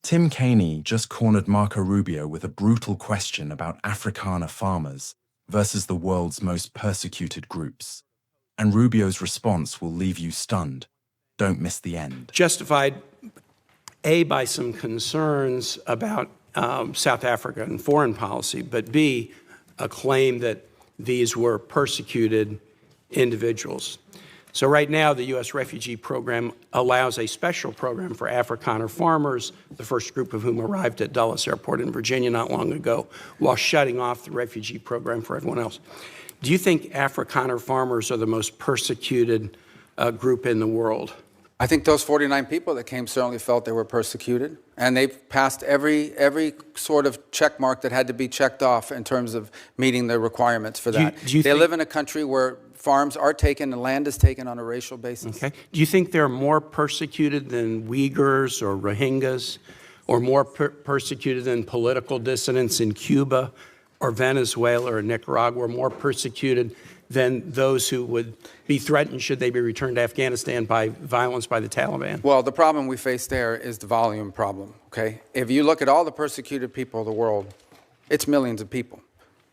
Tim Kaine just cornered Marco Rubio with a brutal question about Afrikaner farmers versus the world's most persecuted groups. And Rubio's response will leave you stunned. Don't miss the end. Justified, A, by some concerns about South Africa and foreign policy, but B, a claim that these were persecuted individuals. So right now, the U.S. refugee program allows a special program for Afrikaner farmers, the first group of whom arrived at Dulles Airport in Virginia not long ago, while shutting off the refugee program for everyone else. Do you think Afrikaner farmers are the most persecuted group in the world? I think those 49 people that came certainly felt they were persecuted, and they've passed every sort of check mark that had to be checked off in terms of meeting the requirements for that. They live in a country where farms are taken and land is taken on a racial basis. Okay. Do you think they're more persecuted than Uyghurs or Rohingyas, or more persecuted than political dissidents in Cuba or Venezuela or Nicaragua, or more persecuted than those who would be threatened should they be returned to Afghanistan by violence by the Taliban? Well, the problem we face there is the volume problem, okay? If you look at all the persecuted people of the world, it's millions of people.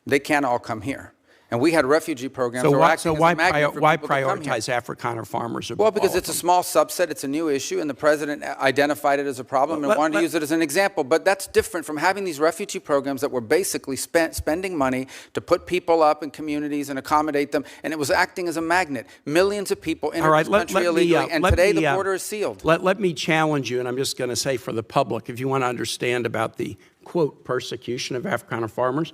They can't all come here. And we had refugee programs. So why prioritize Afrikaner farmers? Well, because it's a small subset, it's a new issue, and the president identified it as a problem and wanted to use it as an example. But that's different from having these refugee programs that were basically spending money to put people up in communities and accommodate them, and it was acting as a magnet. Millions of people entered this country illegally, and today the border is sealed. Let me challenge you, and I'm just going to say for the public, if you want to understand about the, quote, persecution of Afrikaner farmers,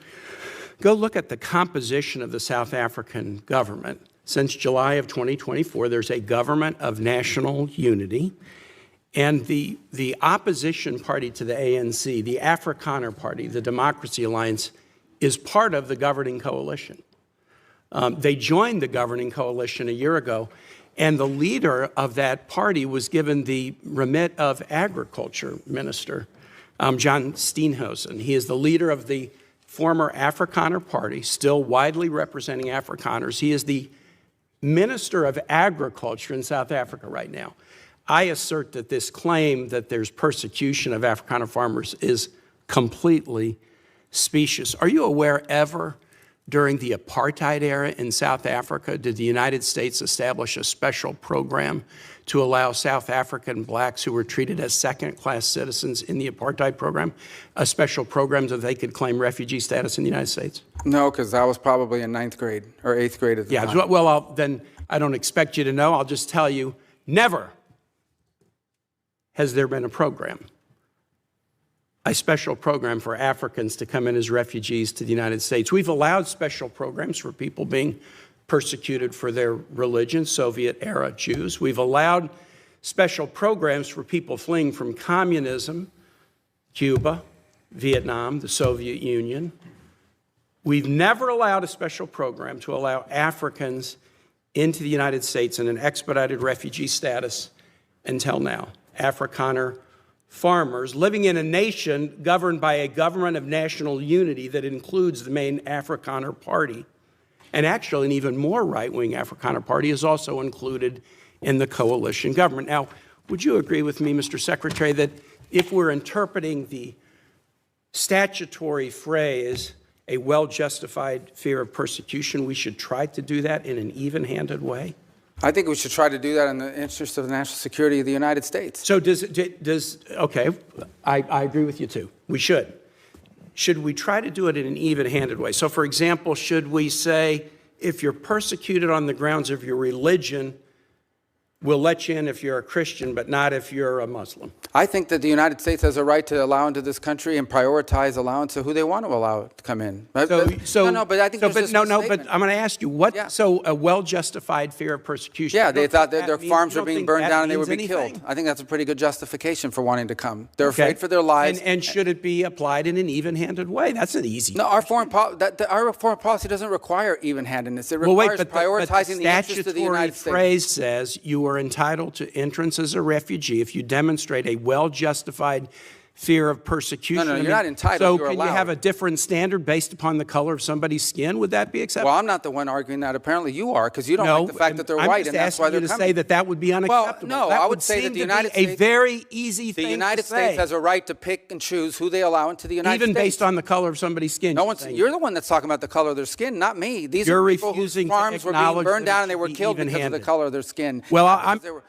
go look at the composition of the South African government. Since July of 2024, there's a government of national unity, and the opposition party to the ANC, the Afrikaner Party, the Democracy Alliance, is part of the governing coalition. They joined the governing coalition a year ago, and the leader of that party was given the remit of Agriculture Minister, John Steenhuisen. He is the leader of the former Afrikaner Party, still widely representing Afrikaners. He is the Minister of Agriculture in South Africa right now. I assert that this claim that there's persecution of Afrikaner farmers is completely specious. Are you aware ever during the apartheid era in South Africa did the United States establish a special program to allow South African blacks who were treated as second-class citizens in the apartheid program, a special program so they could claim refugee status in the United States? No, because I was probably in 9th grade or 8th grade at the time. Well, then I don't expect you to know. I'll just tell you, never has there been a special program for Africans to come in as refugees to the United States. We've allowed special programs for people being persecuted for their religion, Soviet-era Jews. We've allowed special programs for people fleeing from communism, Cuba, Vietnam, the Soviet Union. We've never allowed a special program to allow Africans into the United States in an expedited refugee status until now. Afrikaner farmers living in a nation governed by a government of national unity that includes the main Afrikaner Party. And actually, an even more right-wing Afrikaner Party is also included in the coalition government. Now, would you agree with me, Mr. Secretary, that if we're interpreting the statutory phrase, a well-justified fear of persecution, we should try to do that in an even-handed way? I think we should try to do that in the interest of the national security of the United States. So okay, I agree with you too. We should. Should we try to do it in an even-handed way? So, for example, should we say, if you're persecuted on the grounds of your religion, we'll let you in if you're a Christian, but not if you're a Muslim? I think that the United States has a right to allow into this country and prioritize allowance of who they want to allow to come in. But I'm going to ask you, so a well-justified fear of persecution? Yeah, they thought that their farms were being burned down and they would be killed. I think that's a pretty good justification for wanting to come. They're afraid for their lives. And should it be applied in an even-handed way? That's an easy No, our foreign policy doesn't require even-handedness. It requires prioritizing the interests of the United States. The statutory phrase says you are entitled to entrance as a refugee if you demonstrate a well-justified fear of persecution. No, you're not entitled. So You're can you allowed. have a different standard based upon the color of somebody's skin? Would that be acceptable? Well, I'm not the one arguing that. Apparently you are, because you don't No, like the fact that they're I'm white, just and that's why they're asking you to coming. say that that would be unacceptable. no, that I would say that seem the to United be a States- very easy The thing United to States say. has a right to pick and choose who they allow into the United Even States. based on the color of somebody's skin. No one's. You're the one that's talking about the color of their skin, not me. These You're are people whose refusing to farms were being acknowledge burned that it down and they should were be killed because of the even-handed. color of their skin. Well, Not I'm. because they were-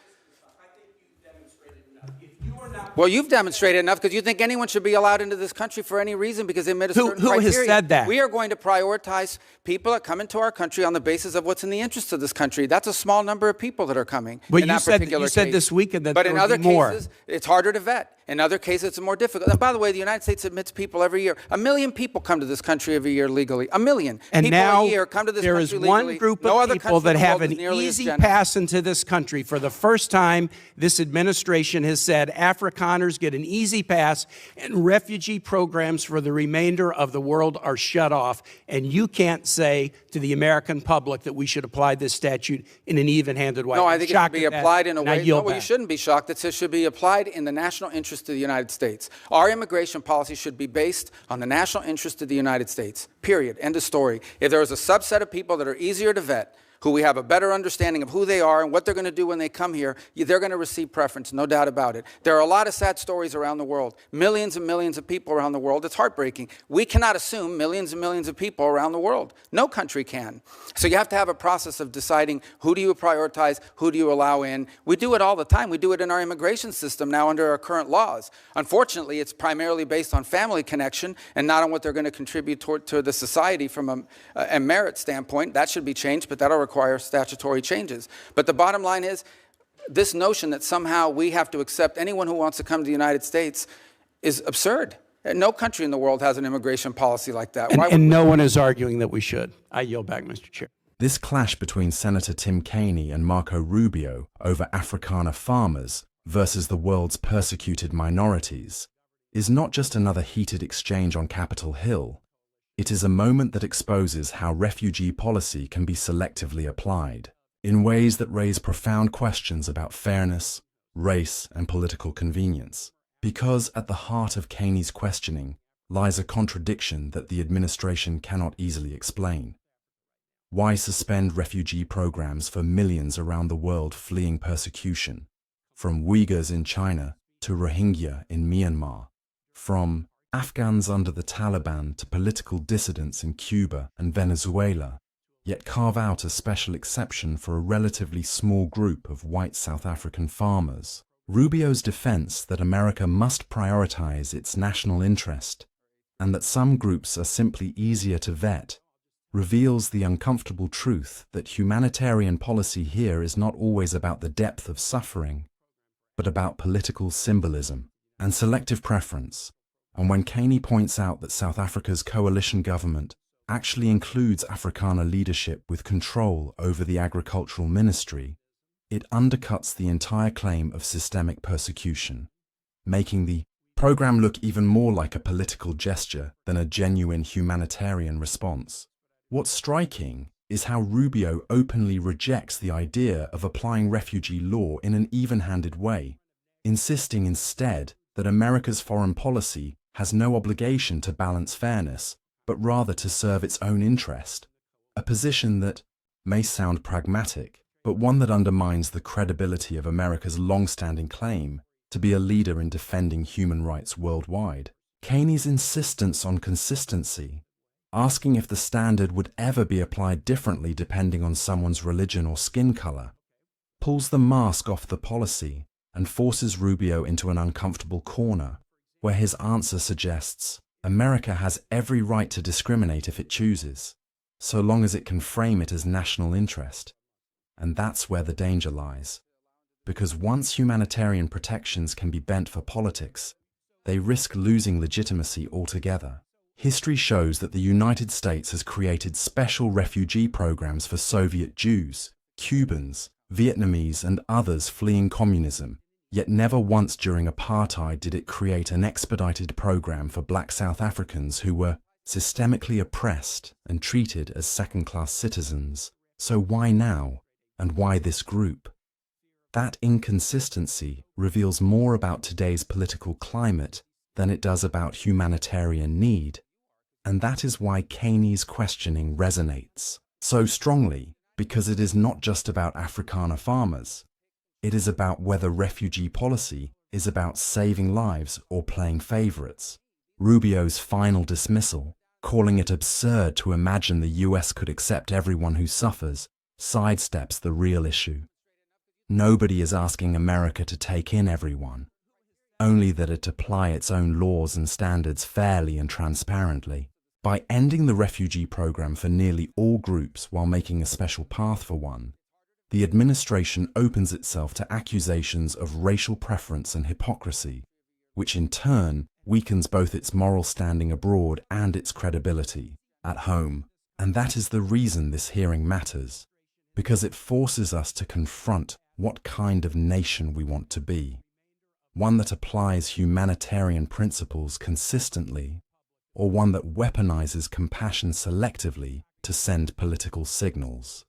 Well, you've demonstrated enough because you think anyone should be allowed into this country for any reason because they met a certain Who criteria. has said that? We are going to prioritize people that come into our country on the basis of what's in the interest of this country. That's a small number of people that are coming. But in you that said particular you said case. this weekend that But there in would other be more. cases, it's harder to vet. In other cases, it's more difficult. And by the way, the United States admits people every year. 1 million people come to this country every year legally. 1 million And people now a year come to this there country is legally. one group No of other people country in that the have world an is nearly as easy generous. pass into this country. For the first time, this administration has said Afrikaners get an easy pass and refugee programs for the remainder of the world are shut off. And you can't say to the American public that we should apply this statute in an even-handed way. No, I I'm think it should shocked be at that, applied in a and I way. yield No, you back. shouldn't be shocked. It should be applied in the national interest of the United States. Our immigration policy should be based on the national interest of the United States. Period. End of story. If there is a subset of people that are easier to vet, who we have a better understanding of who they are and what they're going to do when they come here, they're going to receive preference, no doubt about it. There are a lot of sad stories around the world. Millions and millions of people around the world. It's heartbreaking. We cannot assume millions and millions of people around the world. No country can. So you have to have a process of deciding who do you prioritize, who do you allow in. We do it all the time. We do it in our immigration system now under our current laws. Unfortunately, it's primarily based on family connection and not on what they're going to contribute to the society from a merit standpoint. That should be changed, but that'll require statutory changes. But the bottom line is, this notion that somehow we have to accept anyone who wants to come to the United States is absurd. No country in the world has an immigration policy like that. And no one is arguing that we should. I yield back, Mr. Chair. This clash between Senator Tim Kaine and Marco Rubio over Afrikaner farmers versus the world's persecuted minorities is not just another heated exchange on Capitol Hill. It is a moment that exposes how refugee policy can be selectively applied in ways that raise profound questions about fairness, race, and political convenience. Because at the heart of Kaine's questioning lies a contradiction that the administration cannot easily explain. Why suspend refugee programs for millions around the world fleeing persecution, from Uyghurs in China to Rohingya in Myanmar, from Afghans under the Taliban to political dissidents in Cuba and Venezuela, yet carve out a special exception for a relatively small group of white South African farmers? Rubio's defense that America must prioritize its national interest and that some groups are simply easier to vet reveals the uncomfortable truth that humanitarian policy here is not always about the depth of suffering, but about political symbolism and selective preference. And when Kaine points out that South Africa's coalition government actually includes Afrikaner leadership with control over the agricultural ministry, it undercuts the entire claim of systemic persecution, making the program look even more like a political gesture than a genuine humanitarian response. What's striking is how Rubio openly rejects the idea of applying refugee law in an even-handed way, insisting instead that America's foreign policy has no obligation to balance fairness, but rather to serve its own interest, a position that may sound pragmatic, but one that undermines the credibility of America's long-standing claim to be a leader in defending human rights worldwide. Kaine's insistence on consistency, asking if the standard would ever be applied differently depending on someone's religion or skin color, pulls the mask off the policy and forces Rubio into an uncomfortable corner, where his answer suggests America has every right to discriminate if it chooses, so long as it can frame it as national interest. And that's where the danger lies. Because once humanitarian protections can be bent for politics, they risk losing legitimacy altogether. History shows that the United States has created special refugee programs for Soviet Jews, Cubans, Vietnamese, and others fleeing communism, yet never once during apartheid did it create an expedited program for black South Africans who were systemically oppressed and treated as second-class citizens. So why now? And why this group? That inconsistency reveals more about today's political climate than it does about humanitarian need. And that is why Kaine's questioning resonates so strongly, because it is not just about Afrikaner farmers. It is about whether refugee policy is about saving lives or playing favorites. Rubio's final dismissal, calling it absurd to imagine the US could accept everyone who suffers, sidesteps the real issue. Nobody is asking America to take in everyone, only that it apply its own laws and standards fairly and transparently. By ending the refugee program for nearly all groups while making a special path for one, the administration opens itself to accusations of racial preference and hypocrisy, which in turn weakens both its moral standing abroad and its credibility at home. And that is the reason this hearing matters, because it forces us to confront what kind of nation we want to be. One that applies humanitarian principles consistently, or one that weaponizes compassion selectively to send political signals.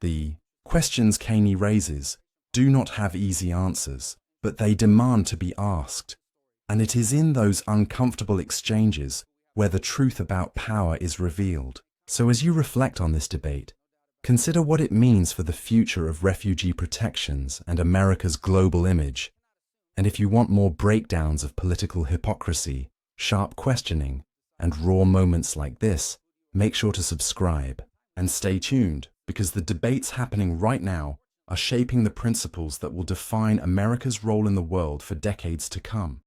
The questions Kaine raises do not have easy answers, but they demand to be asked. And it is in those uncomfortable exchanges where the truth about power is revealed. So as you reflect on this debate, consider what it means for the future of refugee protections and America's global image. And if you want more breakdowns of political hypocrisy, sharp questioning, and raw moments like this, make sure to subscribe and stay tuned, because the debates happening right now are shaping the principles that will define America's role in the world for decades to come.